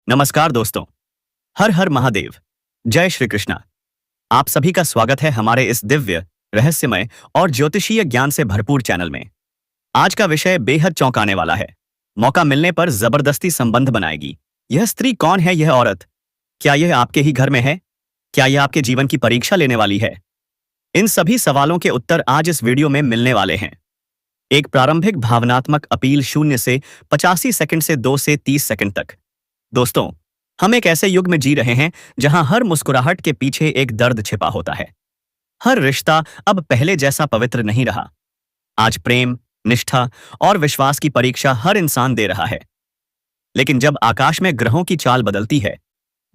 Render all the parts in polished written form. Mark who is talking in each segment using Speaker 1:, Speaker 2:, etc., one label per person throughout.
Speaker 1: नमस्कार दोस्तों। हर हर महादेव। जय श्री कृष्णा। आप सभी का स्वागत है हमारे इस दिव्य, रहस्यमय और ज्योतिषीय ज्ञान से भरपूर चैनल में। आज का विषय बेहद चौंकाने वाला है। मौका मिलने पर जबरदस्ती संबंध बनाएगी। यह स्त्री कौन है? यह औरत क्या यह आपके ही घर में है? क्या यह आपके जीवन की परीक्षा लेने वाली है? इन सभी सवालों के उत्तर आज इस वीडियो में मिलने वाले हैं। एक प्रारंभिक भावनात्मक अपील 0 से 85 सेकंड से 2 से 30 सेकंड तक। दोस्तों, हम एक ऐसे युग में जी रहे हैं जहां हर मुस्कुराहट के पीछे एक दर्द छिपा होता है। हर रिश्ता अब पहले जैसा पवित्र नहीं रहा। आज प्रेम, निष्ठा और विश्वास की परीक्षा हर इंसान दे रहा है। लेकिन जब आकाश में ग्रहों की चाल बदलती है,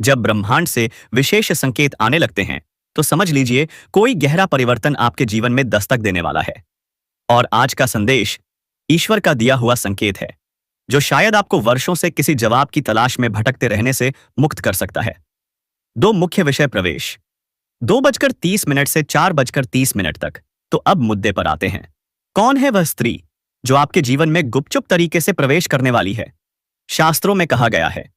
Speaker 1: जब ब्रह्मांड से विशेष संकेत आने लगते हैं, तो समझ लीजिए कोई गहरा परिवर्तन आपके जीवन में दस्तक देने वाला है। और आज का संदेश ईश्वर का दिया हुआ संकेत है, जो शायद आपको वर्षों से किसी जवाब की तलाश में भटकते रहने से मुक्त कर सकता है। दो मुख्य विषय प्रवेश, 2:30 से 4:30 तक। तो अब मुद्दे पर आते हैं। कौन है वह स्त्री जो आपके जीवन में गुपचुप तरीके से प्रवेश करने वाली है? शास्त्रों में कहा गया है,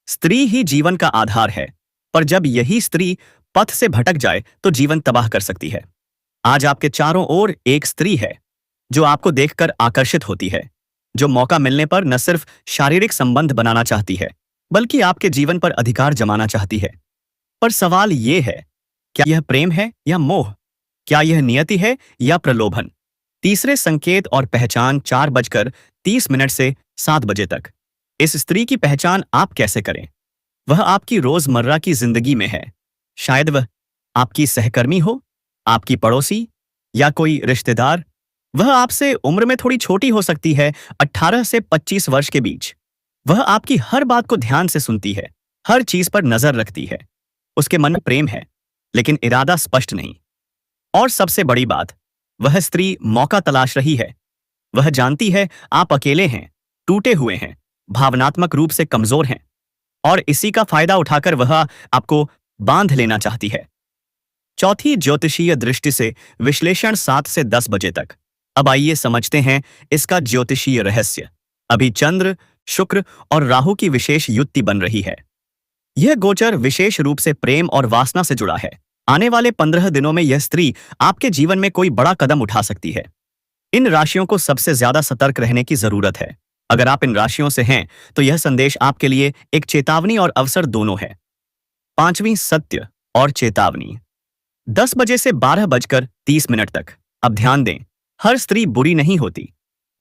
Speaker 1: स्त्री ही जीवन का आधार है, पर जब यही स्त्री पथ से भटक जाए तो जीवन तबाह कर सकती है। आज आपके चारों ओर एक स्त्री है जो आपको देखकर आकर्षित होती है, जो मौका मिलने पर न सिर्फ शारीरिक संबंध बनाना चाहती है, बल्कि आपके जीवन पर अधिकार जमाना चाहती है। पर सवाल यह है, क्या यह प्रेम है या मोह? क्या यह नियति है या प्रलोभन? तीसरे संकेत और पहचान 4:30 से 7 बजे तक। इस स्त्री की पहचान आप कैसे करें? वह आपकी रोजमर्रा की जिंदगी में है। शायद वह आपकी सहकर्मी हो, आपकी पड़ोसी या कोई रिश्तेदार। वह आपसे उम्र में थोड़ी छोटी हो सकती है, 18 से 25 वर्ष के बीच। वह आपकी हर बात को ध्यान से सुनती है, हर चीज पर नजर रखती है। उसके मन में प्रेम है, लेकिन इरादा स्पष्ट नहीं। और सबसे बड़ी बात, वह स्त्री मौका तलाश रही है। वह जानती है आप अकेले हैं, टूटे हुए हैं, भावनात्मक रूप से कमजोर हैं, और इसी का फायदा उठाकर वह आपको बांध लेना चाहती है। चौथी ज्योतिषीय दृष्टि से विश्लेषण 7 से 10 बजे तक। अब आइए समझते हैं इसका ज्योतिषीय रहस्य। अभी चंद्र, शुक्र और राहु की विशेष युति बन रही है। यह गोचर विशेष रूप से प्रेम और वासना से जुड़ा है। आने वाले 15 दिनों में यह स्त्री आपके जीवन में कोई बड़ा कदम उठा सकती है। इन राशियों को सबसे ज्यादा सतर्क रहने की जरूरत है। अगर आप इन राशियों से हैं, तो यह संदेश आपके लिए एक चेतावनी और अवसर दोनों है। पांचवी, सत्य और चेतावनी। 10 बजे से 12:30 तक। अब ध्यान दें, हर स्त्री बुरी नहीं होती,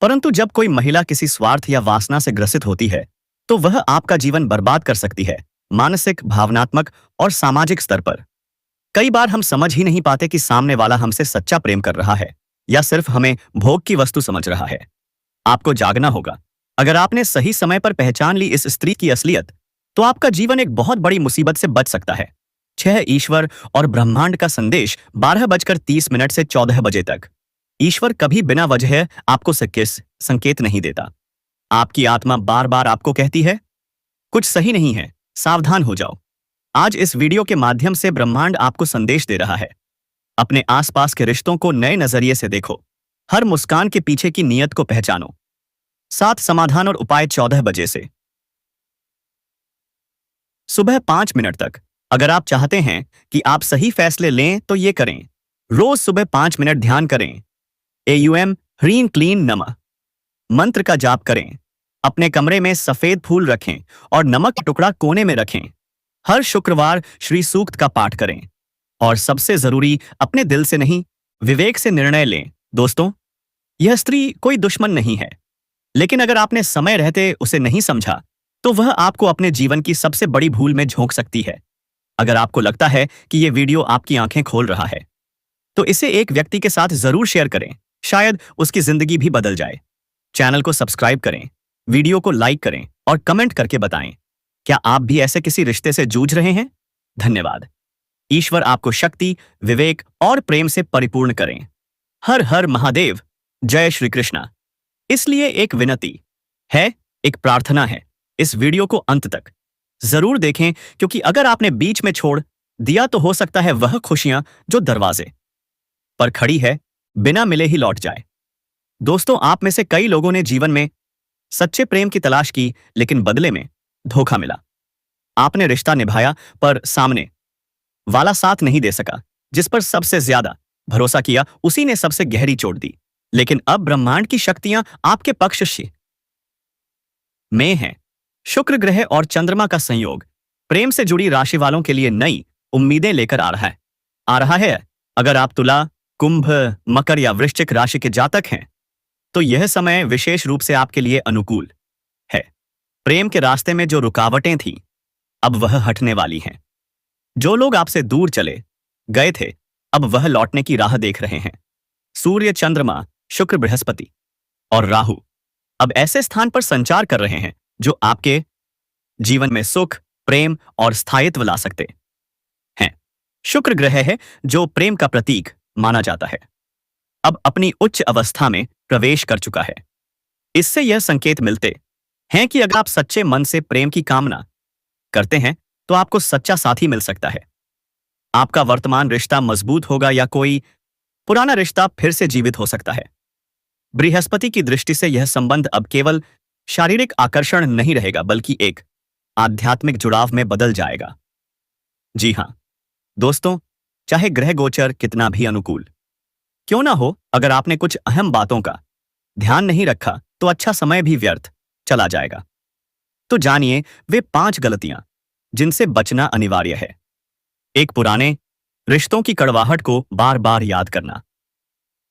Speaker 1: परंतु जब कोई महिला किसी स्वार्थ या वासना से ग्रसित होती है, तो वह आपका जीवन बर्बाद कर सकती है, मानसिक, भावनात्मक और सामाजिक स्तर पर। कई बार हम समझ ही नहीं पाते कि सामने वाला हमसे सच्चा प्रेम कर रहा है या सिर्फ हमें भोग की वस्तु समझ रहा है। आपको जागना होगा। अगर आपने सही समय पर पहचान ली इस स्त्री की असलियत, तो आपका जीवन एक बहुत बड़ी मुसीबत से बच सकता है। 6 ईश्वर और ब्रह्मांड का संदेश 12:30 से 14 बजे तक। ईश्वर कभी बिना वजह आपको संकेत नहीं देता। आपकी आत्मा बार बार आपको कहती है, कुछ सही नहीं है, सावधान हो जाओ। आज इस वीडियो के माध्यम से ब्रह्मांड आपको संदेश दे रहा है। अपने आसपास के रिश्तों को नए नजरिए से देखो। हर मुस्कान के पीछे की नीयत को पहचानो। 7 समाधान और उपाय 14 बजे से सुबह 5 मिनट तक। अगर आप चाहते हैं कि आप सही फैसले लें, तो ये करें। रोज सुबह 5 मिनट ध्यान करें। AUM ह्रीं क्लीं नमः मंत्र का जाप करें। अपने कमरे में सफेद फूल रखें और नमक का टुकड़ा कोने में रखें। हर शुक्रवार श्री सूक्त का पाठ करें। और सबसे जरूरी, अपने दिल से नहीं, विवेक से निर्णय लें। दोस्तों, यह स्त्री कोई दुश्मन नहीं है, लेकिन अगर आपने समय रहते उसे नहीं समझा, तो वह आपको अपने जीवन की सबसे बड़ी भूल में झोंक सकती है। अगर आपको लगता है कि यह वीडियो आपकी आंखें खोल रहा है, तो इसे एक व्यक्ति के साथ जरूर शेयर करें। शायद उसकी जिंदगी भी बदल जाए। चैनल को सब्सक्राइब करें, वीडियो को लाइक करें और कमेंट करके बताएं, क्या आप भी ऐसे किसी रिश्ते से जूझ रहे हैं? धन्यवाद। ईश्वर आपको शक्ति, विवेक और प्रेम से परिपूर्ण करें। हर हर महादेव। जय श्री कृष्णा। इसलिए एक विनती है, एक प्रार्थना है, इस वीडियो को अंत तक जरूर देखें, क्योंकि अगर आपने बीच में छोड़ दिया तो हो सकता है वह खुशियां जो दरवाजे पर खड़ी है, बिना मिले ही लौट जाए। दोस्तों, आप में से कई लोगों ने जीवन में सच्चे प्रेम की तलाश की, लेकिन बदले में धोखा मिला। आपने रिश्ता निभाया पर सामने वाला साथ नहीं दे सका। जिस पर सबसे ज्यादा भरोसा किया उसी ने सबसे गहरी चोट दी। लेकिन अब ब्रह्मांड की शक्तियां आपके पक्ष में हैं। शुक्र ग्रह और चंद्रमा का संयोग प्रेम से जुड़ी राशि वालों के लिए नई उम्मीदें लेकर आ रहा है। अगर आप तुला, कुंभ, मकर या वृश्चिक राशि के जातक हैं तो यह समय विशेष रूप से आपके लिए अनुकूल है। प्रेम के रास्ते में जो रुकावटें थीं अब वह हटने वाली हैं। जो लोग आपसे दूर चले गए थे अब वह लौटने की राह देख रहे हैं। सूर्य, चंद्रमा, शुक्र, बृहस्पति और राहु अब ऐसे स्थान पर संचार कर रहे हैं जो आपके जीवन में सुख, प्रेम और स्थायित्व ला सकते हैं। शुक्र ग्रह है जो प्रेम का प्रतीक माना जाता है, अब अपनी उच्च अवस्था में प्रवेश कर चुका है। इससे यह संकेत मिलते हैं कि अगर आप सच्चे मन से प्रेम की कामना करते हैं तो आपको सच्चा साथी मिल सकता है। आपका वर्तमान रिश्ता मजबूत होगा या कोई पुराना रिश्ता फिर से जीवित हो सकता है। बृहस्पति की दृष्टि से यह संबंध अब केवल शारीरिक आकर्षण नहीं रहेगा बल्कि एक आध्यात्मिक जुड़ाव में बदल जाएगा। जी हां दोस्तों, चाहे ग्रह गोचर कितना भी अनुकूल क्यों ना हो, अगर आपने कुछ अहम बातों का ध्यान नहीं रखा तो अच्छा समय भी व्यर्थ चला जाएगा। तो जानिए वे 5 गलतियां जिनसे बचना अनिवार्य है। 1. पुराने रिश्तों की कड़वाहट को बार बार याद करना।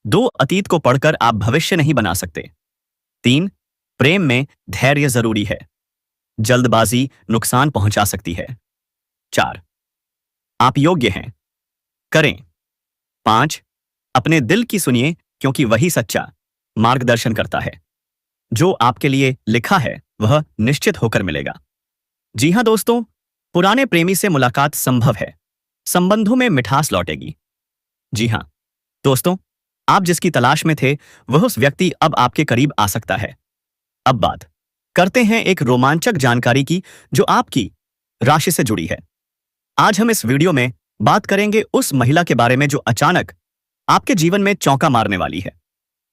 Speaker 1: 2. अतीत को पढ़कर आप भविष्य नहीं बना सकते। 3. प्रेम में धैर्य जरूरी है, जल्दबाजी नुकसान पहुंचा सकती है। 4. आप योग्य हैं, करें। 5. अपने दिल की सुनिए क्योंकि वही सच्चा मार्गदर्शन करता है। जो आपके लिए लिखा है वह निश्चित होकर मिलेगा। जी हां दोस्तों, पुराने प्रेमी से मुलाकात संभव है, संबंधों में मिठास लौटेगी। जी हां दोस्तों, आप जिसकी तलाश में थे वह उस व्यक्ति अब आपके करीब आ सकता है। अब बात करते हैं एक रोमांचक जानकारी की जो आपकी राशि से जुड़ी है। आज हम इस वीडियो में बात करेंगे उस महिला के बारे में जो अचानक आपके जीवन में चौंका मारने वाली है।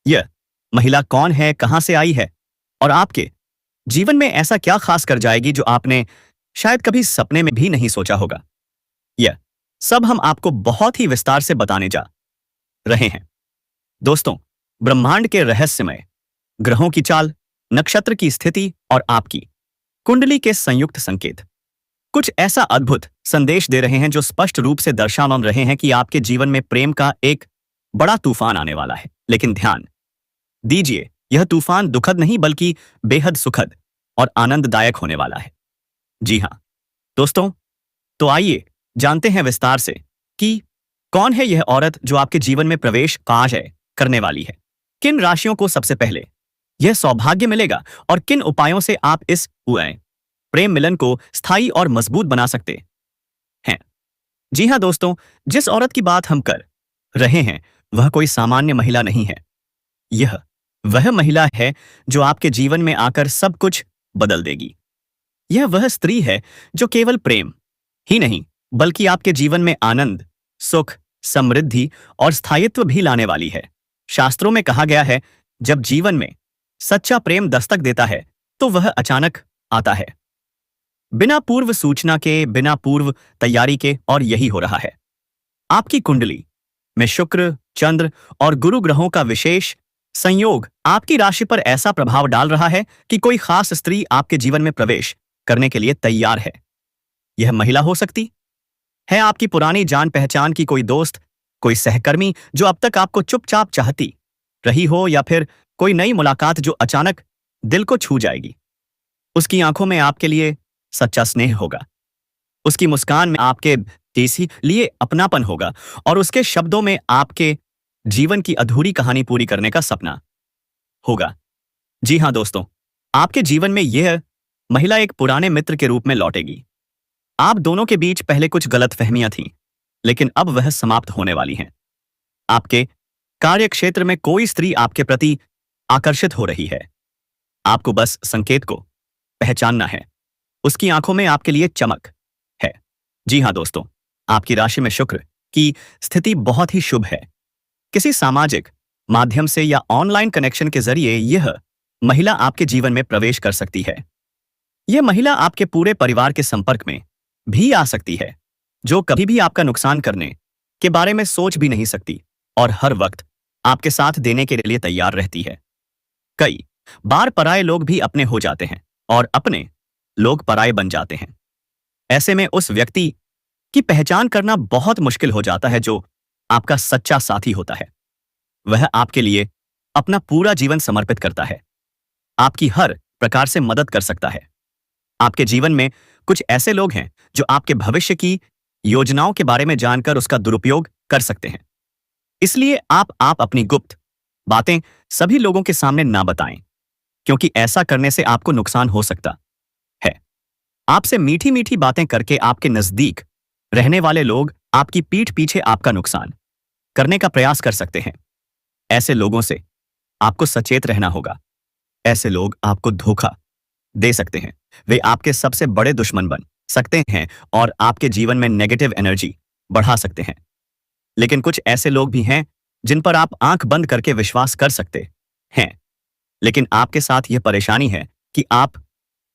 Speaker 1: यह महिला कौन है, कहां से आई है और आपके जीवन में ऐसा क्या खास कर जाएगी जो आपने शायद कभी सपने में भी नहीं सोचा होगा। यह सब हम आपको बहुत ही विस्तार से बताने जा रहे हैं। दोस्तों, ब्रह्मांड के रहस्यमय ग्रहों की चाल, नक्षत्र की स्थिति और आपकी कुंडली के संयुक्त संकेत कुछ ऐसा अद्भुत संदेश दे रहे हैं जो स्पष्ट रूप से दर्शा रहे हैं कि आपके जीवन में प्रेम का एक बड़ा तूफान आने वाला है। लेकिन ध्यान दीजिए, यह तूफान दुखद नहीं बल्कि बेहद सुखद और आनंददायक होने वाला है। जी हां दोस्तों, तो आइए जानते हैं विस्तार से कि कौन है यह औरत जो आपके जीवन में प्रवेश करने वाली है। किन राशियों को सबसे पहले यह सौभाग्य मिलेगा और किन उपायों से आप इस प्रेम मिलन को स्थायी और मजबूत बना सकते हैं। जी हां दोस्तों, जिस औरत की बात हम कर रहे हैं वह कोई सामान्य महिला नहीं है। यह वह महिला है जो आपके जीवन में आकर सब कुछ बदल देगी। यह वह स्त्री है जो केवल प्रेम ही नहीं बल्कि आपके जीवन में आनंद, सुख, समृद्धि और स्थायित्व भी लाने वाली है। शास्त्रों में कहा गया है, जब जीवन में सच्चा प्रेम दस्तक देता है तो वह अचानक आता है, बिना पूर्व सूचना के, बिना पूर्व तैयारी के, और यही हो रहा है। आपकी कुंडली में शुक्र, चंद्र और गुरु ग्रहों का विशेष संयोग आपकी राशि पर ऐसा प्रभाव डाल रहा है कि कोई खास स्त्री आपके जीवन में प्रवेश करने के लिए तैयार है। यह महिला हो सकती है आपकी पुरानी जान पहचान की कोई दोस्त, कोई सहकर्मी जो अब तक आपको चुपचाप चाहती रही हो, या फिर कोई नई मुलाकात जो अचानक दिल को छू जाएगी। उसकी आंखों में आपके लिए सच्चा स्नेह होगा, उसकी मुस्कान में आपके लिए अपनापन होगा और उसके शब्दों में आपके जीवन की अधूरी कहानी पूरी करने का सपना होगा। जी हां दोस्तों, आपके जीवन में यह महिला एक पुराने मित्र के रूप में लौटेगी। आप दोनों के बीच पहले कुछ गलतफहमियां थीं, लेकिन अब वह समाप्त होने वाली हैं। आपके कार्यक्षेत्र में कोई स्त्री आपके प्रति आकर्षित हो रही है। आपको बस संकेत को पहचानना है। उसकी आंखों में आपके लिए चमक है। जी हां दोस्तों, आपकी राशि में शुक्र की स्थिति बहुत ही शुभ है। किसी सामाजिक माध्यम से या ऑनलाइन कनेक्शन के जरिए यह महिला आपके जीवन में प्रवेश कर सकती है। यह महिला आपके पूरे परिवार के संपर्क में भी आ सकती है, जो कभी भी आपका नुकसान करने के बारे में सोच भी नहीं सकती और हर वक्त आपके साथ देने के लिए तैयार रहती है। कई बार पराये लोग भी अपने हो जाते हैं और अपने लोग पराये बन जाते हैं। ऐसे में उस व्यक्ति की पहचान करना बहुत मुश्किल हो जाता है जो आपका सच्चा साथी होता है। वह आपके लिए अपना पूरा जीवन समर्पित करता है, आपकी हर प्रकार से मदद कर सकता है। आपके जीवन में कुछ ऐसे लोग हैं जो आपके भविष्य की योजनाओं के बारे में जानकर उसका दुरुपयोग कर सकते हैं। इसलिए आप अपनी गुप्त बातें सभी लोगों के सामने ना बताएं, क्योंकि ऐसा करने से आपको नुकसान हो सकता है। आपसे मीठी मीठी बातें करके आपके नजदीक रहने वाले लोग आपकी पीठ पीछे आपका नुकसान करने का प्रयास कर सकते हैं। ऐसे लोगों से आपको सचेत रहना होगा। ऐसे लोग आपको धोखा दे सकते हैं। वे आपके सबसे बड़े दुश्मन बन सकते हैं और आपके जीवन में नेगेटिव एनर्जी बढ़ा सकते हैं। लेकिन कुछ ऐसे लोग भी हैं जिन पर आप आंख बंद करके विश्वास कर सकते हैं। लेकिन आपके साथ यह परेशानी है कि आप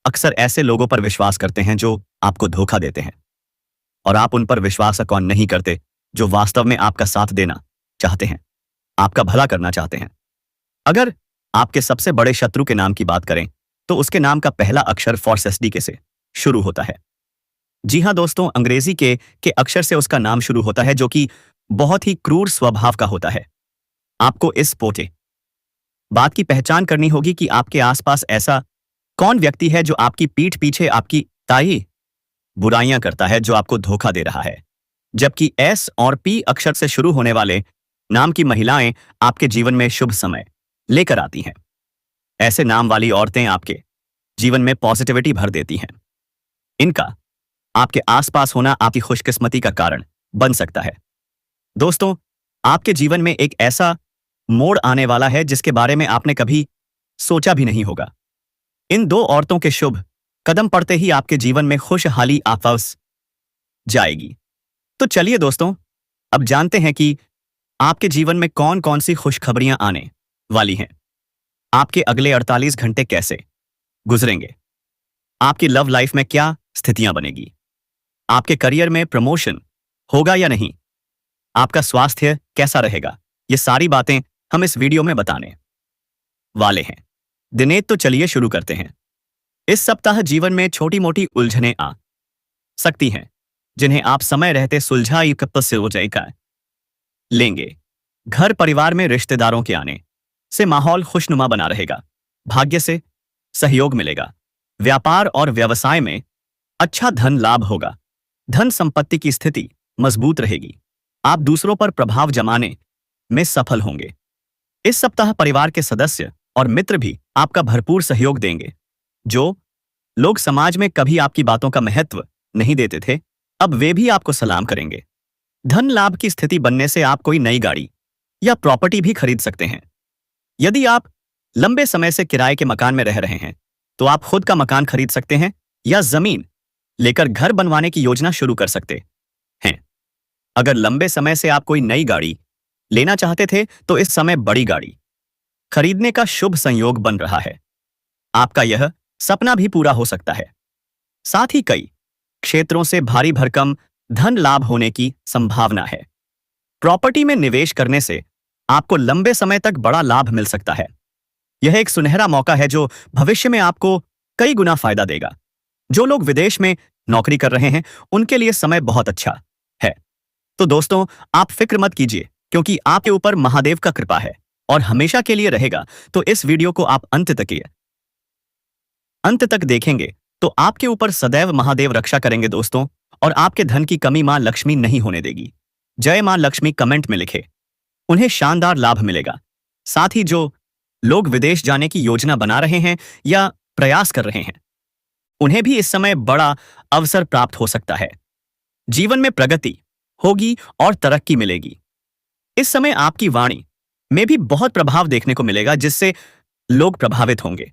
Speaker 1: अक्सर ऐसे लोगों पर विश्वास करते हैं जो आपको धोखा देते हैं, और आप उन पर विश्वास कौन नहीं करते जो वास्तव में आपका साथ देना चाहते हैं, आपका भला करना चाहते हैं। अगर आपके सबसे बड़े शत्रु के नाम की बात करें तो उसके नाम का पहला अक्षर फॉर्सेसडी से शुरू होता है। जी हां दोस्तों, अंग्रेजी के अक्षर से उसका नाम शुरू होता है, जो कि बहुत ही क्रूर स्वभाव का होता है। आपको इस पोटे बात की पहचान करनी होगी कि आपके आसपास ऐसा कौन व्यक्ति है जो आपकी पीठ पीछे आपकी ताई बुराइयां करता है, जो आपको धोखा दे रहा है। जबकि एस और पी अक्षर से शुरू होने वाले नाम की महिलाएं आपके जीवन में शुभ समय लेकर आती हैं। ऐसे नाम वाली औरतें आपके जीवन में पॉजिटिविटी भर देती हैं। इनका आपके आसपास होना आपकी खुशकिस्मती का कारण बन सकता है। दोस्तों, आपके जीवन में एक ऐसा मोड़ आने वाला है जिसके बारे में आपने कभी सोचा भी नहीं होगा। इन दो औरतों के शुभ कदम पड़ते ही आपके जीवन में खुशहाली आपस जाएगी। तो चलिए दोस्तों, अब जानते हैं कि आपके जीवन में कौन कौन सी खुशखबरियां आने वाली हैं। आपके अगले 48 घंटे कैसे गुजरेंगे? आपकी लव लाइफ में क्या स्थितियां बनेगी? आपके करियर में प्रमोशन होगा या नहीं? आपका स्वास्थ्य कैसा रहेगा? ये सारी बातें हम इस वीडियो में बताने वाले हैं। दिनेश, तो चलिए शुरू करते हैं। इस सप्ताह जीवन में छोटी मोटी उलझनें आ सकती हैं, जिन्हें आप समय रहते सुलझाई लेंगे। घर परिवार में रिश्तेदारों के आने से माहौल खुशनुमा बना रहेगा। भाग्य से सहयोग मिलेगा। व्यापार और व्यवसाय में अच्छा धन लाभ होगा। धन संपत्ति की स्थिति मजबूत रहेगी। आप दूसरों पर प्रभाव जमाने में सफल होंगे। इस सप्ताह परिवार के सदस्य और मित्र भी आपका भरपूर सहयोग देंगे। जो लोग समाज में कभी आपकी बातों का महत्व नहीं देते थे, अब वे भी आपको सलाम करेंगे। धन लाभ की स्थिति बनने से आप कोई नई गाड़ी या प्रॉपर्टी भी खरीद सकते हैं। यदि आप लंबे समय से किराए के मकान में रह रहे हैं तो आप खुद का मकान खरीद सकते हैं या जमीन लेकर घर बनवाने की योजना शुरू कर सकते हैं। अगर लंबे समय से आप कोई नई गाड़ी लेना चाहते थे तो इस समय बड़ी गाड़ी खरीदने का शुभ संयोग बन रहा है। आपका यह सपना भी पूरा हो सकता है। साथ ही कई क्षेत्रों से भारी भरकम धन लाभ होने की संभावना है। प्रॉपर्टी में निवेश करने से आपको लंबे समय तक बड़ा लाभ मिल सकता है। यह एक सुनहरा मौका है जो भविष्य में आपको कई गुना फायदा देगा। जो लोग विदेश में नौकरी कर रहे हैं उनके लिए समय बहुत अच्छा है। तो दोस्तों, आप फिक्र मत कीजिए, क्योंकि आपके ऊपर महादेव का कृपा है और हमेशा के लिए रहेगा। तो इस वीडियो को आप अंत तक देखेंगे तो आपके ऊपर सदैव महादेव रक्षा करेंगे दोस्तों, और आपके धन की कमी मां लक्ष्मी नहीं होने देगी। जय मां लक्ष्मी कमेंट में लिखे, उन्हें शानदार लाभ मिलेगा। साथ ही जो लोग विदेश जाने की योजना बना रहे हैं या प्रयास कर रहे हैं, उन्हें भी इस समय बड़ा अवसर प्राप्त हो सकता है। जीवन में प्रगति होगी और तरक्की मिलेगी। इस समय आपकी वाणी में भी बहुत प्रभाव देखने को मिलेगा, जिससे लोग प्रभावित होंगे।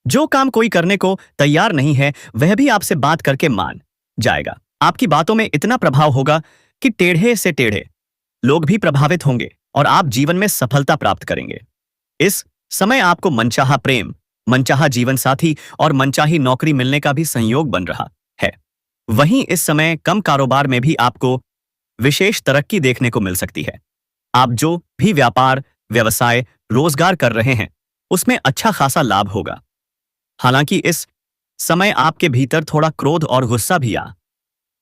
Speaker 1: जो काम कोई करने को तैयार नहीं है वह भी आपसे बात करके मान जाएगा। आपकी बातों में इतना प्रभाव होगा कि टेढ़े से टेढ़े लोग भी प्रभावित होंगे और आप जीवन में सफलता प्राप्त करेंगे। इस समय आपको मनचाहा प्रेम मनचाहा जीवन साथी और मनचाही नौकरी मिलने का भी संयोग बन रहा है। वहीं इस समय कम कारोबार में भी आपको विशेष तरक्की देखने को मिल सकती है। आप जो भी व्यापार, व्यवसाय, रोजगार कर रहे हैं, उसमें अच्छा खासा लाभ होगा। हालांकि इस समय आपके भीतर थोड़ा क्रोध और गुस्सा भी आ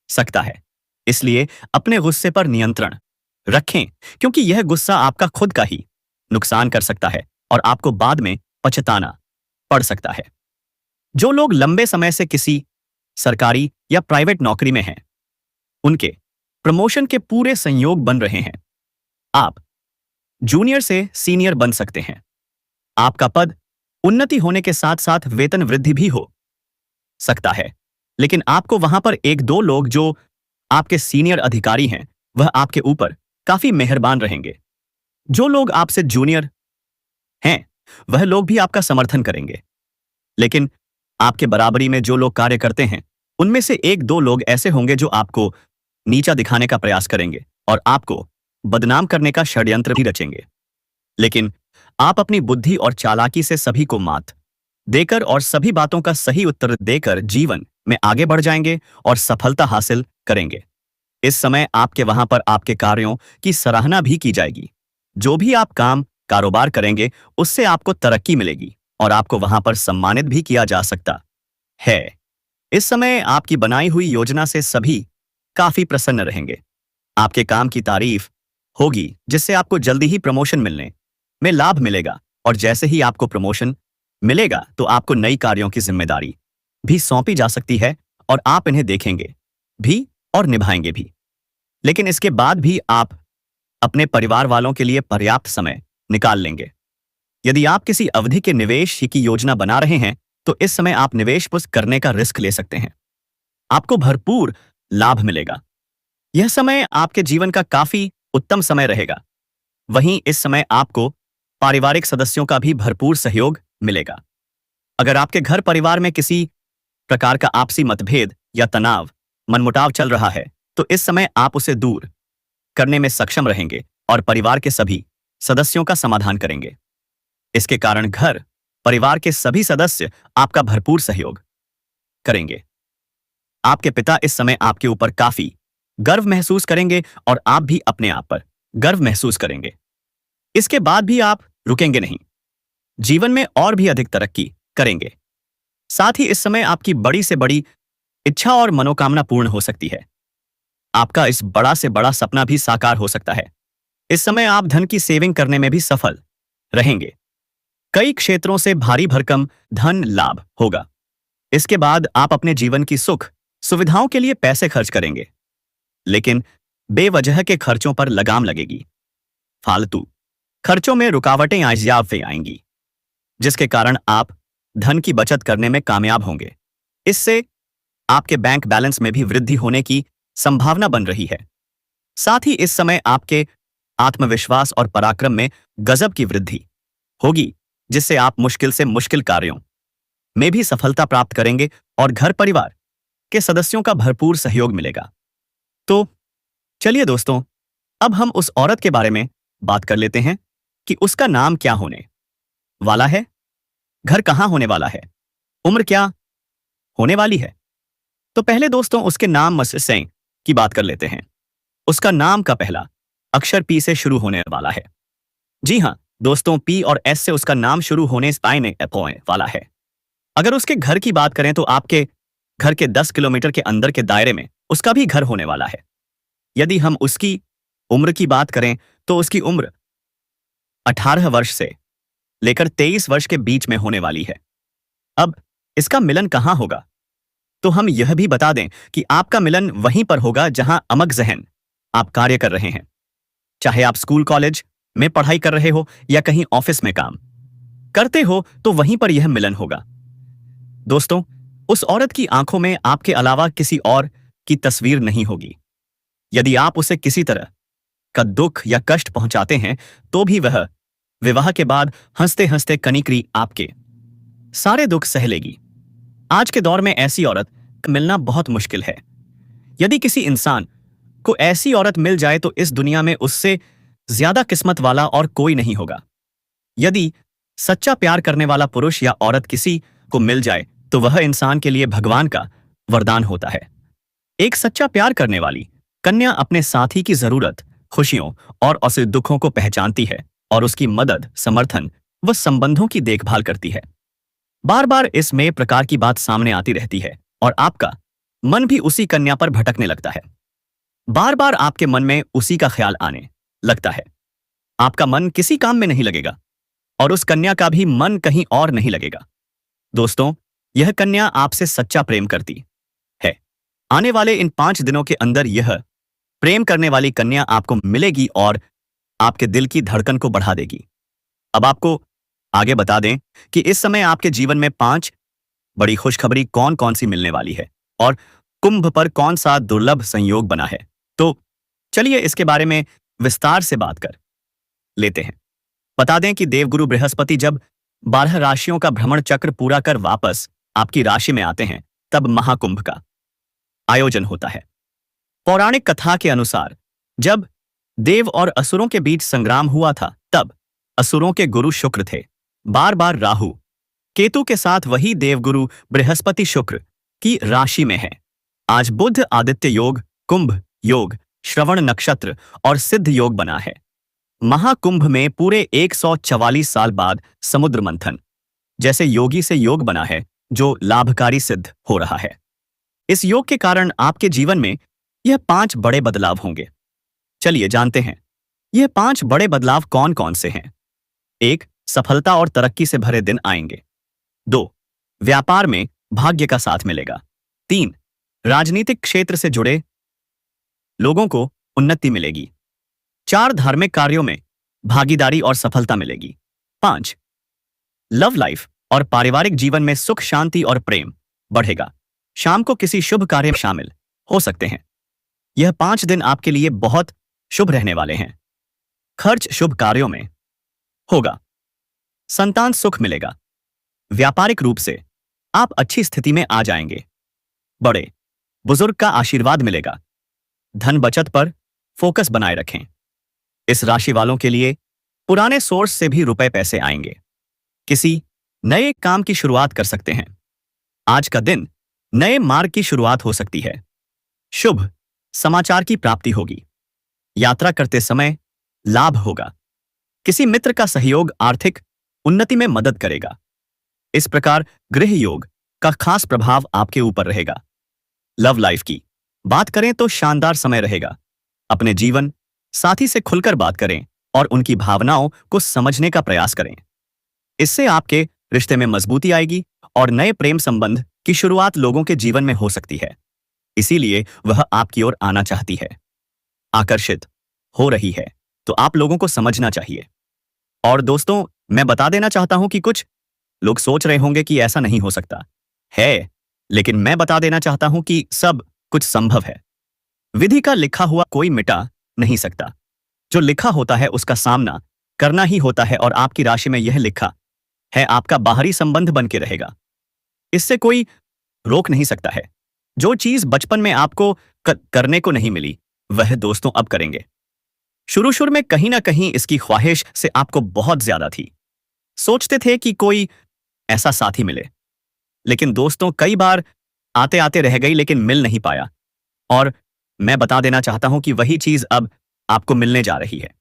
Speaker 1: सकता है, इसलिए अपने गुस्से पर नियंत्रण रखें, क्योंकि यह गुस्सा आपका खुद का ही नुकसान कर सकता है और आपको बाद में पछताना पड़ सकता है। जो लोग लंबे समय से किसी सरकारी या प्राइवेट नौकरी में हैं, उनके प्रमोशन के पूरे संयोग बन रहे हैं। आप जूनियर से सीनियर बन सकते हैं। आपका पद उन्नति होने के साथ साथ वेतन वृद्धि भी हो सकता है, लेकिन आपको वहां पर एक दो लोग जो आपके सीनियर अधिकारी हैं, वह आपके ऊपर काफी मेहरबान रहेंगे। जो लोग आपसे जूनियर हैं, वह लोग भी आपका समर्थन करेंगे, लेकिन आपके बराबरी में जो लोग कार्य करते हैं, उनमें से एक दो लोग ऐसे होंगे जो आपको नीचा दिखाने का प्रयास करेंगे और आपको बदनाम करने का षड्यंत्र भी रचेंगे। लेकिन आप अपनी बुद्धि और चालाकी से सभी को मात देकर और सभी बातों का सही उत्तर देकर जीवन में आगे बढ़ जाएंगे और सफलता हासिल करेंगे। इस समय आपके वहां पर आपके कार्यों की सराहना भी की जाएगी। जो भी आप काम कारोबार करेंगे, उससे आपको तरक्की मिलेगी और आपको वहां पर सम्मानित भी किया जा सकता है। इस समय आपकी बनाई हुई योजना से सभी काफी प्रसन्न रहेंगे। आपके काम की तारीफ होगी, जिससे आपको जल्दी ही प्रमोशन मिलने में लाभ मिलेगा और जैसे ही आपको प्रमोशन मिलेगा तो आपको नई कार्यों की जिम्मेदारी भी सौंपी जा सकती है और आप इन्हें देखेंगे भी और निभाएंगे भी। लेकिन इसके बाद भी आप अपने परिवार वालों के लिए पर्याप्त समय निकाल लेंगे। यदि आप किसी अवधि के निवेश की योजना बना रहे हैं, तो इस समय आप निवेश करने का रिस्क ले सकते हैं। आपको भरपूर लाभ मिलेगा। यह समय आपके जीवन का काफी उत्तम समय रहेगा। वहीं इस समय आपको पारिवारिक सदस्यों का भी भरपूर सहयोग मिलेगा। अगर आपके घर परिवार में किसी प्रकार का आपसी मतभेद या तनाव, मनमुटाव चल रहा है, तो इस समय आप उसे दूर करने में सक्षम रहेंगे और परिवार के सभी सदस्यों का समाधान करेंगे। इसके कारण घर परिवार के सभी सदस्य आपका भरपूर सहयोग करेंगे। आपके पिता इस समय आपके ऊपर काफी गर्व महसूस करेंगे और आप भी अपने आप पर गर्व महसूस करेंगे। इसके बाद भी आप रुकेंगे नहीं, जीवन में और भी अधिक तरक्की करेंगे। साथ ही इस समय आपकी बड़ी से बड़ी इच्छा और मनोकामना पूर्ण हो सकती है। आपका इस बड़ा से बड़ा सपना भी साकार हो सकता है। इस समय आप धन की सेविंग करने में भी सफल रहेंगे। कई क्षेत्रों से भारी भरकम धन लाभ होगा। इसके बाद आप अपने जीवन की सुख सुविधाओं के लिए पैसे खर्च करेंगे, लेकिन बेवजह के खर्चों पर लगाम लगेगी। फालतू खर्चों में रुकावटें आएंगी, जिसके कारण आप धन की बचत करने में कामयाब होंगे। इससे आपके बैंक बैलेंस में भी वृद्धि होने की संभावना बन रही है। साथ ही इस समय आपके आत्मविश्वास और पराक्रम में गजब की वृद्धि होगी, जिससे आप मुश्किल से मुश्किल कार्यों में भी सफलता प्राप्त करेंगे और घर परिवार के सदस्यों का भरपूर सहयोग मिलेगा। तो चलिए दोस्तों, अब हम उस औरत के बारे में बात कर लेते हैं कि उसका नाम क्या होने वाला है, घर कहां होने वाला है, उम्र क्या होने वाली है। तो पहले दोस्तों उसके नाम से की बात कर लेते हैं। उसका नाम का पहला अक्षर पी से शुरू होने वाला है। जी हां दोस्तों, पी और एस से उसका नाम शुरू होने वाला है। अगर उसके घर की बात करें तो आपके घर के 10 किलोमीटर के अंदर के दायरे में उसका भी घर होने वाला है। यदि हम उसकी उम्र की बात करें तो उसकी उम्र 18 वर्ष से लेकर 23 वर्ष के बीच में होने वाली है। अब इसका मिलन कहां होगा, तो हम यह भी बता दें कि आपका मिलन वहीं पर होगा जहां अमक ज़हन आप कार्य कर रहे हैं। चाहे आप स्कूल कॉलेज में पढ़ाई कर रहे हो या कहीं ऑफिस में काम करते हो, तो वहीं पर यह मिलन होगा। दोस्तों, उस औरत की आंखों में आपके अलावा किसी और की तस्वीर नहीं होगी। यदि आप उसे किसी तरह का दुख या कष्ट पहुंचाते हैं, तो भी वह विवाह के बाद हंसते हंसते कनिकरी आपके सारे दुख सह लेगी। आज के दौर में ऐसी औरत मिलना बहुत मुश्किल है। यदि किसी इंसान को ऐसी औरत मिल जाए तो इस दुनिया में उससे ज्यादा किस्मत वाला और कोई नहीं होगा। यदि सच्चा प्यार करने वाला पुरुष या औरत किसी को मिल जाए तो वह इंसान के लिए भगवान का वरदान होता है। एक सच्चा प्यार करने वाली कन्या अपने साथी की जरूरत, खुशियों और असुख दुखों को पहचानती है और उसकी मदद, समर्थन व संबंधों की देखभाल करती है। बार बार इसमें प्रकार की बात सामने आती रहती है और आपका मन भी उसी कन्या पर भटकने लगता है। बार बार आपके मन में उसी का ख्याल आने लगता है। आपका मन किसी काम में नहीं लगेगा और उस कन्या का भी मन कहीं और नहीं लगेगा। दोस्तों, यह कन्या आपसे सच्चा प्रेम करती है। आने वाले इन 5 दिनों के अंदर यह प्रेम करने वाली कन्या आपको मिलेगी और आपके दिल की धड़कन को बढ़ा देगी। अब आपको आगे बता दें कि इस समय आपके जीवन में 5 बड़ी खुशखबरी कौन कौन सी मिलने वाली है और कुंभ पर कौन सा दुर्लभ संयोग बना है। तो चलिए इसके बारे में विस्तार से बात कर लेते हैं। बता दें कि देवगुरु बृहस्पति जब 12 राशियों का भ्रमण चक्र पूरा कर वापस आपकी राशि में आते हैं तब महाकुंभ का आयोजन होता है। पौराणिक कथा के अनुसार जब देव और असुरों के बीच संग्राम हुआ था तब असुरों के गुरु शुक्र थे। बार बार राहु केतु के साथ वही देवगुरु बृहस्पति शुक्र की राशि में है। आज बुध आदित्य योग, कुंभ योग, श्रवण नक्षत्र और सिद्ध योग बना है। महाकुंभ में पूरे 144 साल बाद समुद्र मंथन जैसे योगी से योग बना है जो लाभकारी सिद्ध हो रहा है। इस योग के कारण आपके जीवन में यह 5 बड़े बदलाव होंगे। चलिए जानते हैं यह 5 बड़े बदलाव कौन कौन से हैं। 1. सफलता और तरक्की से भरे दिन आएंगे। 2. व्यापार में भाग्य का साथ मिलेगा। 3. राजनीतिक क्षेत्र से जुड़े लोगों को उन्नति मिलेगी। 4. धार्मिक कार्यों में भागीदारी और सफलता मिलेगी। 5. लव लाइफ और पारिवारिक जीवन में सुख, शांति और प्रेम बढ़ेगा। शाम को किसी शुभ कार्य में शामिल हो सकते हैं। यह 5 दिन आपके लिए बहुत शुभ रहने वाले हैं। खर्च शुभ कार्यों में होगा। संतान सुख मिलेगा। व्यापारिक रूप से आप अच्छी स्थिति में आ जाएंगे। बड़े बुजुर्ग का आशीर्वाद मिलेगा। धन बचत पर फोकस बनाए रखें। इस राशि वालों के लिए पुराने सोर्स से भी रुपए पैसे आएंगे। किसी नए काम की शुरुआत कर सकते हैं। आज का दिन नए मार्ग की शुरुआत हो सकती है। शुभ समाचार की प्राप्ति होगी। यात्रा करते समय लाभ होगा। किसी मित्र का सहयोग आर्थिक उन्नति में मदद करेगा। इस प्रकार गृह योग का खास प्रभाव आपके ऊपर रहेगा। लव लाइफ की बात करें तो शानदार समय रहेगा। अपने जीवन साथी से खुलकर बात करें और उनकी भावनाओं को समझने का प्रयास करें। इससे आपके रिश्ते में मजबूती आएगी और नए प्रेम संबंध की शुरुआत लोगों के जीवन में हो सकती है। इसीलिए वह आपकी ओर आना चाहती है, आकर्षित हो रही है, तो आप लोगों को समझना चाहिए। और दोस्तों, मैं बता देना चाहता हूं कि कुछ लोग सोच रहे होंगे कि ऐसा नहीं हो सकता है, लेकिन मैं बता देना चाहता हूं कि सब कुछ संभव है। विधि का लिखा हुआ कोई मिटा नहीं सकता। जो लिखा होता है उसका सामना करना ही होता है और आपकी राशि में यह लिखा है आपका बाहरी संबंध बन के रहेगा। इससे कोई रोक नहीं सकता है। जो चीज बचपन में आपको करने को नहीं मिली वह दोस्तों अब करेंगे। शुरू में कहीं ना कहीं इसकी ख्वाहिश से आपको बहुत ज्यादा थी। सोचते थे कि कोई ऐसा साथी मिले, लेकिन दोस्तों कई बार आते आते रह गई लेकिन मिल नहीं पाया। और मैं बता देना चाहता हूं कि वही चीज अब आपको मिलने जा रही है।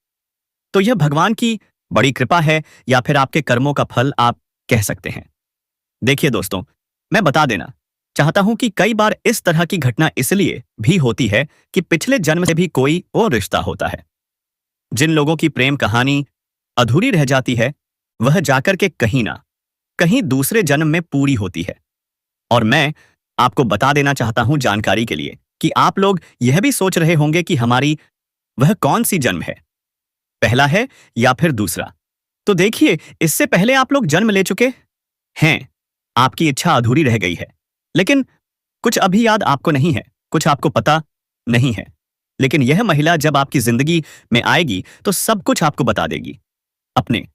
Speaker 1: तो यह भगवान की बड़ी कृपा है या फिर आपके कर्मों का फल आप कह सकते हैं। देखिए दोस्तों, मैं बता देना चाहता हूं कि कई बार इस तरह की घटना इसलिए भी होती है कि पिछले जन्म से भी कोई और रिश्ता होता है। जिन लोगों की प्रेम कहानी अधूरी रह जाती है वह जाकर के कहीं ना कहीं दूसरे जन्म में पूरी होती है। और मैं आपको बता देना चाहता हूं जानकारी के लिए कि आप लोग यह भी सोच रहे होंगे कि हमारी वह कौन सी जन्म है, पहला है या फिर दूसरा। तो देखिए, इससे पहले आप लोग जन्म ले चुके हैं। आपकी इच्छा अधूरी रह गई है, लेकिन कुछ अभी याद आपको नहीं है, कुछ आपको पता नहीं है। लेकिन यह महिला जब आपकी जिंदगी में आएगी तो सब कुछ आपको बता देगी। अपने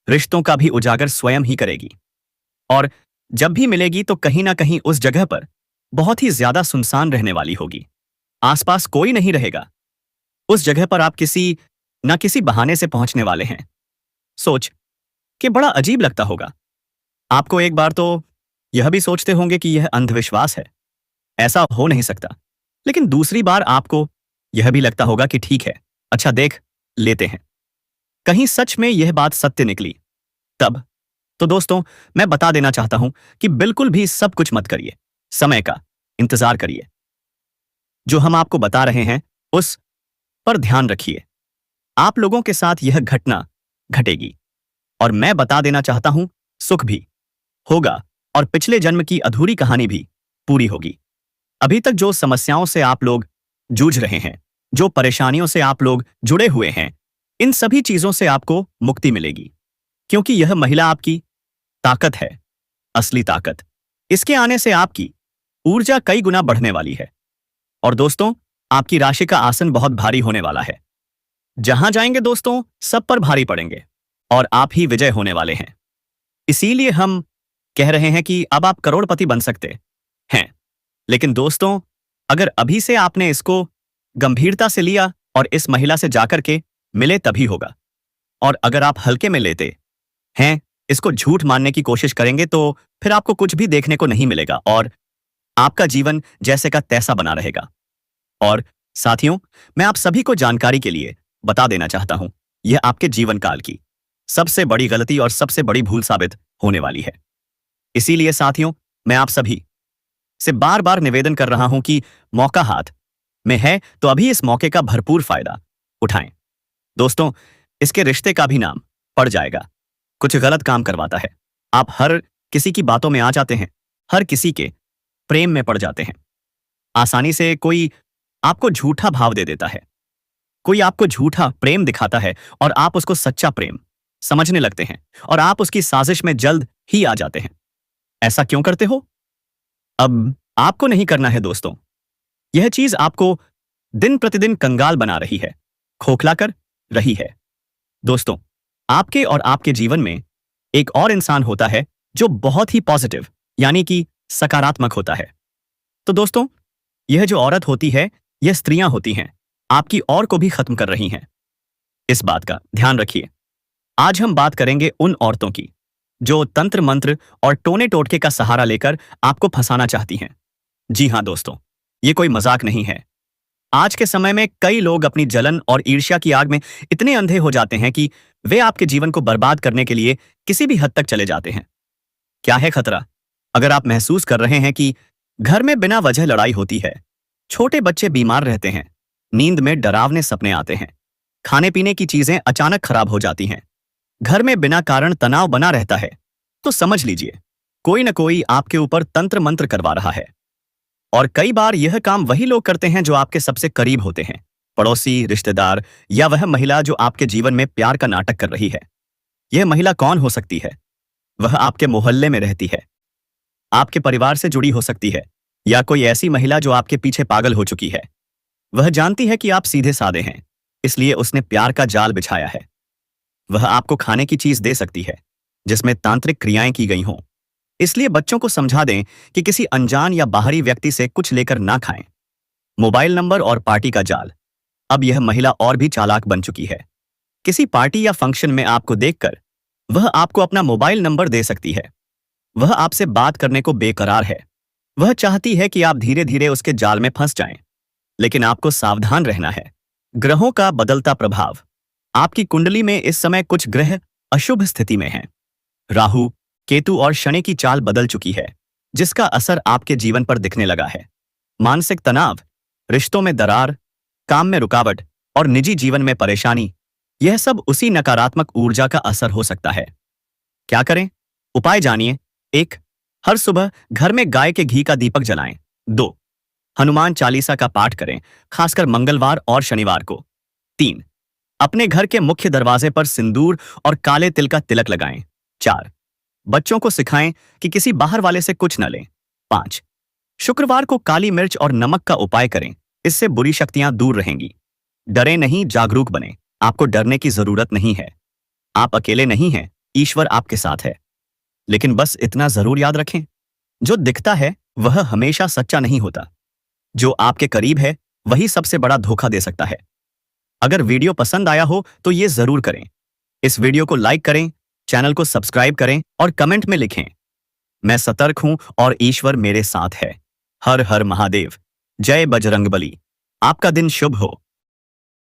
Speaker 1: रिश्तों का भी उजागर स्वयं ही करेगी। और जब भी मिलेगी तो कहीं ना कहीं उस जगह पर बहुत ही ज्यादा सुनसान रहने वाली होगी। आसपास कोई नहीं रहेगा। उस जगह पर आप किसी ना किसी बहाने से पहुंचने वाले हैं। सोच कि बड़ा अजीब लगता होगा। आपको एक बार तो यह भी सोचते होंगे कि यह अंधविश्वास है, ऐसा हो नहीं सकता। लेकिन दूसरी बार आपको यह भी लगता होगा कि ठीक है, अच्छा देख लेते हैं, कहीं सच में यह बात सत्य निकली तब। तो दोस्तों, मैं बता देना चाहता हूं कि बिल्कुल भी सब कुछ मत करिए, समय का इंतजार करिए। जो हम आपको बता रहे हैं उस पर ध्यान रखिए। आप लोगों के साथ यह घटना घटेगी, और मैं बता देना चाहता हूं, सुख भी होगा और पिछले जन्म की अधूरी कहानी भी पूरी होगी। अभी तक जो समस्याओं से आप लोग जूझ रहे हैं, जो परेशानियों से आप लोग जुड़े हुए हैं, इन सभी चीजों से आपको मुक्ति मिलेगी, क्योंकि यह महिला आपकी ताकत है, असली ताकत। इसके आने से आपकी ऊर्जा कई गुना बढ़ने वाली है। और दोस्तों, आपकी राशि का आसन बहुत भारी होने वाला है। जहां जाएंगे दोस्तों, सब पर भारी पड़ेंगे और आप ही विजय होने वाले हैं। इसीलिए हम कह रहे हैं कि अब आप करोड़पति बन सकते हैं। लेकिन दोस्तों, अगर अभी से आपने इसको गंभीरता से लिया और इस महिला से जाकर के मिले तभी होगा। और अगर आप हल्के में लेते हैं, इसको झूठ मानने की कोशिश करेंगे, तो फिर आपको कुछ भी देखने को नहीं मिलेगा और आपका जीवन जैसे का तैसा बना रहेगा। और साथियों, मैं आप सभी को जानकारी के लिए बता देना चाहता हूं, यह आपके जीवन काल की सबसे बड़ी गलती और सबसे बड़ी भूल साबित होने वाली है। इसीलिए साथियों, मैं आप सभी से बार बार निवेदन कर रहा हूं कि मौका हाथ में है तो अभी इस मौके का भरपूर फायदा उठाएं। दोस्तों, इसके रिश्ते का भी नाम पड़ जाएगा। कुछ गलत काम करवाता है, आप हर किसी की बातों में आ जाते हैं, हर किसी के प्रेम में पड़ जाते हैं। आसानी से कोई आपको झूठा भाव दे देता है, कोई आपको झूठा प्रेम दिखाता है और आप उसको सच्चा प्रेम समझने लगते हैं और आप उसकी साजिश में जल्द ही आ जाते हैं। ऐसा क्यों करते हो? अब आपको नहीं करना है दोस्तों। यह चीज आपको दिन प्रतिदिन कंगाल बना रही है, खोखला कर रही है। दोस्तों, आपके और आपके जीवन में एक और इंसान होता है जो बहुत ही पॉजिटिव यानी कि सकारात्मक होता है। तो दोस्तों, यह जो औरत होती है, यह स्त्रियां होती हैं, आपकी और को भी खत्म कर रही हैं। इस बात का ध्यान रखिए। आज हम बात करेंगे उन औरतों की जो तंत्र मंत्र और टोने टोटके का सहारा लेकर आपको फंसाना चाहती हैं। जी हां दोस्तों, ये कोई मजाक नहीं है। आज के समय में कई लोग अपनी जलन और ईर्ष्या की आग में इतने अंधे हो जाते हैं कि वे आपके जीवन को बर्बाद करने के लिए किसी भी हद तक चले जाते हैं। क्या है खतरा? अगर आप महसूस कर रहे हैं कि घर में बिना वजह लड़ाई होती है, छोटे बच्चे बीमार रहते हैं, नींद में डरावने सपने आते हैं, खाने पीने की चीजें अचानक खराब हो जाती हैं, घर में बिना कारण तनाव बना रहता है, तो समझ लीजिए कोई न कोई आपके ऊपर तंत्र मंत्र करवा रहा है। और कई बार यह काम वही लोग करते हैं जो आपके सबसे करीब होते हैं, पड़ोसी, रिश्तेदार या वह महिला जो आपके जीवन में प्यार का नाटक कर रही है। यह महिला कौन हो सकती है? वह आपके मोहल्ले में रहती है, आपके परिवार से जुड़ी हो सकती है, या कोई ऐसी महिला जो आपके पीछे पागल हो चुकी है। वह जानती है कि आप सीधे साधे हैं, इसलिए उसने प्यार का जाल बिछाया है। वह आपको खाने की चीज दे सकती है जिसमें तांत्रिक क्रियाएं की गई हों, इसलिए बच्चों को समझा दें कि किसी अनजान या बाहरी व्यक्ति से कुछ लेकर ना खाएं। मोबाइल नंबर और पार्टी का जाल। अब यह महिला और भी चालाक बन चुकी है। किसी पार्टी या फंक्शन में आपको देखकर वह आपको अपना मोबाइल नंबर दे सकती है। वह आपसे बात करने को बेकरार है। वह चाहती है कि आप धीरे धीरे उसके जाल में फंस जाएं। लेकिन आपको सावधान रहना है। ग्रहों का बदलता प्रभाव। आपकी कुंडली में इस समय कुछ ग्रह अशुभ स्थिति में हैं। राहु, केतु और शनि की चाल बदल चुकी है, जिसका असर आपके जीवन पर दिखने लगा है। मानसिक तनाव, रिश्तों में दरार, काम में रुकावट और निजी जीवन में परेशानी, यह सब उसी नकारात्मक ऊर्जा का असर हो सकता है। क्या करें? उपाय जानिए। 1. हर सुबह घर में गाय के घी का दीपक जलाएं। 2. हनुमान चालीसा का पाठ करें, खासकर मंगलवार और शनिवार को। 3. अपने घर के मुख्य दरवाजे पर सिंदूर और काले तिल का तिलक लगाएं। 4. बच्चों को सिखाएं कि किसी बाहर वाले से कुछ न लें। 5. शुक्रवार को काली मिर्च और नमक का उपाय करें, इससे बुरी शक्तियां दूर रहेंगी। डरे नहीं, जागरूक बने। आपको डरने की जरूरत नहीं है। आप अकेले नहीं हैं, ईश्वर आपके साथ है। लेकिन बस इतना जरूर याद रखें, जो दिखता है वह हमेशा सच्चा नहीं होता। जो आपके करीब है वही सबसे बड़ा धोखा दे सकता है। अगर वीडियो पसंद आया हो तो ये जरूर करें। इस वीडियो को लाइक करें, चैनल को सब्सक्राइब करें और कमेंट में लिखें, मैं सतर्क हूं और ईश्वर मेरे साथ है। हर हर महादेव। जय बजरंगबली। आपका दिन शुभ हो।